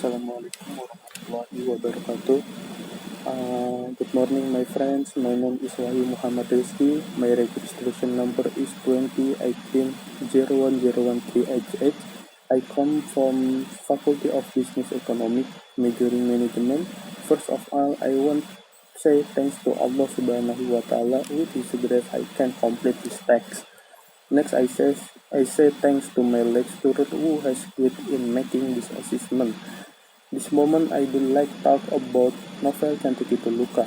Assalamualaikum warahmatullahi wabarakatuh. Good morning, my friends. My name is Wahyu Muhammad Rizky. My registration number is 2018-010138. I come from Faculty of Business Economics, majoring management. First of all, I want to say thanks to Allah Subhanahu wa Ta'ala. With His grace, I can complete this text. Next, I say thanks to my lecturer who has helped in making this assessment. This moment, I would like to talk about novel Cantik Itu Luka.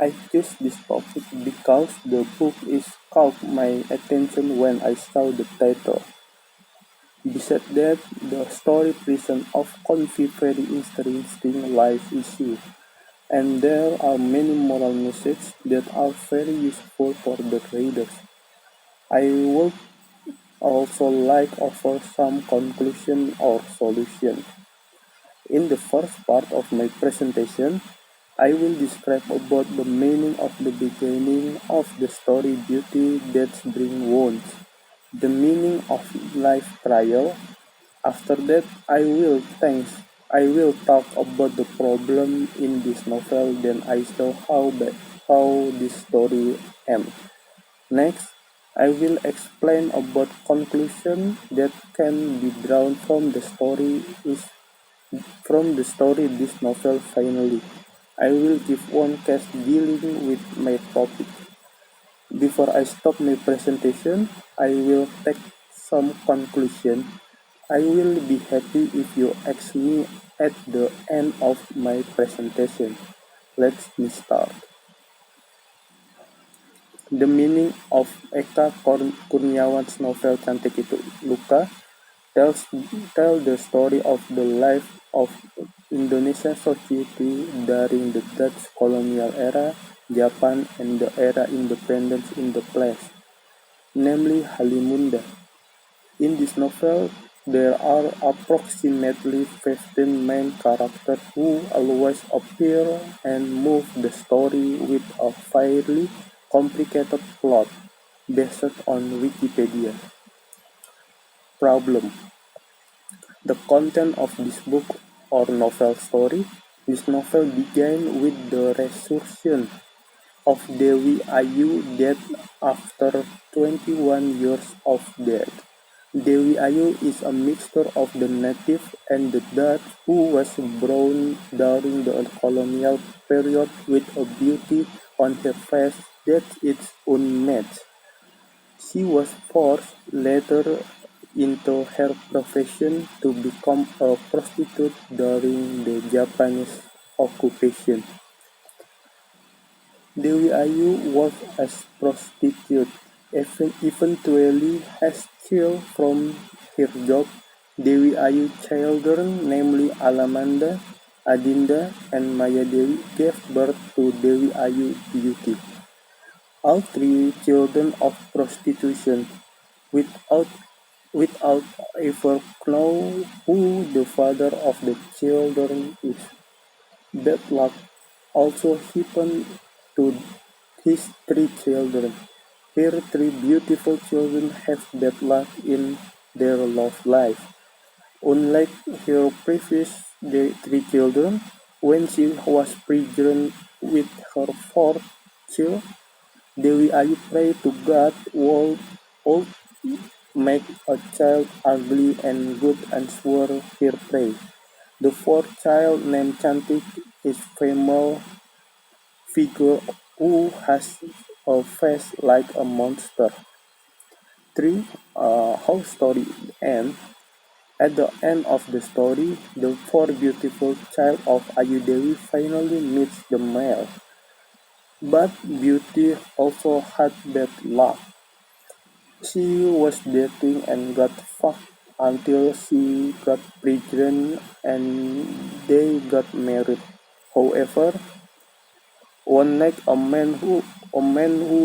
I choose this topic because the book is caught my attention when I saw the title. Besides that, the story presents often very interesting life issues, and there are many moral messages that are very useful for the readers. I would also like offer some conclusion or solution. In the first part of my presentation, I will describe about the meaning of the beginning of the story Beauty That Brings Wounds, the meaning of life trial. After that, I will talk about the problem in this novel. Then I show how this story ends. Next, I will explain about conclusion that can be drawn from the story this novel finally. I will give one case dealing with my topic. Before I stop my presentation, I will take some conclusion. I will be happy if you ask me at the end of my presentation. Let's start. The meaning of Eka Kurniawan's novel Cantik Itu Luka tells the story of the life of Indonesian society during the Dutch colonial era, Japan, and the era independence in the place, namely Halimunda. In this novel, there are approximately 15 main characters who always appear and move the story with a fairly complicated plot based on Wikipedia. Problem. The content of this book or novel story. This novel began with the resurrection of Dewi Ayu dead after 21 years of death. Dewi Ayu is a mixture of the native and the Dutch who was born during the colonial period with a beauty on her face that is unmatched. She was forced later into her profession to become a prostitute during the Japanese occupation. Dewi Ayu worked as prostitute, eventually expelled from her job. Dewi Ayu children, namely Alamanda, Adinda, and Maya Dewi, gave birth to Dewi Ayu Beauty. All three children of prostitution, without ever know who the father of the children is. Bad luck also happened to his three children. Her three beautiful children have bad luck in their love life. Unlike her previous three children, when she was pregnant with her fourth child, Dewi Ayu prayed to God would make a child ugly and good and swore her prayer. The fourth child, named Cantik, is female figure who has a face like a monster. 3. How story ends. At the end of the story, the four beautiful child of Ayu Dewi finally meets the male. But Beauty also had bad luck. She was dating and got fucked until she got pregnant and they got married. However, one night a man who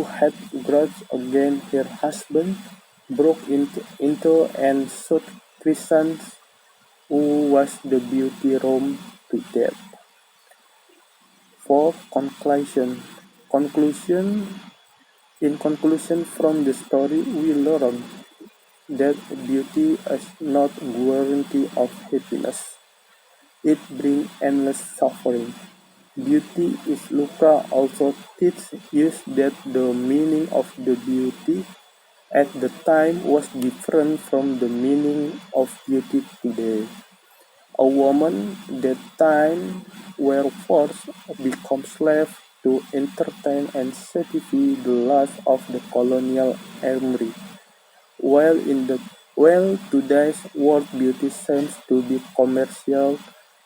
had grudge against her husband broke into and shot Christian, who was the Beauty room, to death. For conclusion. In conclusion from the story, we learn that beauty is not guarantee of happiness. it brings endless suffering. Beauty is Luca also teaches us that the meaning of the beauty at the time was different from the meaning of beauty today. A woman that time were forced to become slave to entertain and satisfy the lust of the colonial army, while today's world beauty seems to be commercial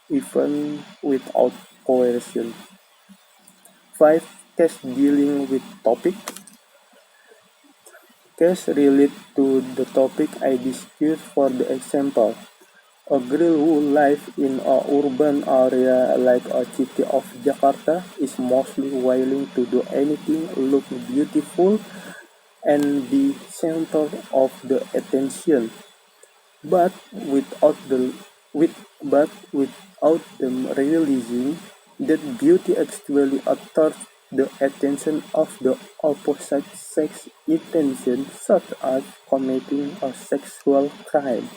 even without coercion. 5. Case dealing with topic. Case relate to the topic I discussed. For the example, a girl who lives in a urban area like a city of Jakarta is mostly willing to do anything look beautiful and be center of the attention, but without them realizing that beauty actually attracts the attention of the opposite sex intention, such as committing a sexual crime.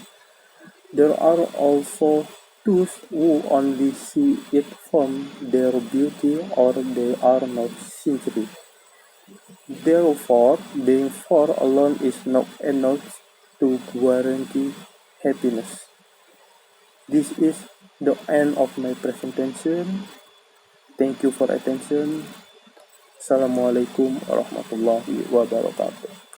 There are also those who only see it from their beauty or they are not sincere. Therefore, being for alone is not enough to guarantee happiness. This is the end of my presentation. Thank you for attention. Assalamualaikum warahmatullahi wabarakatuh.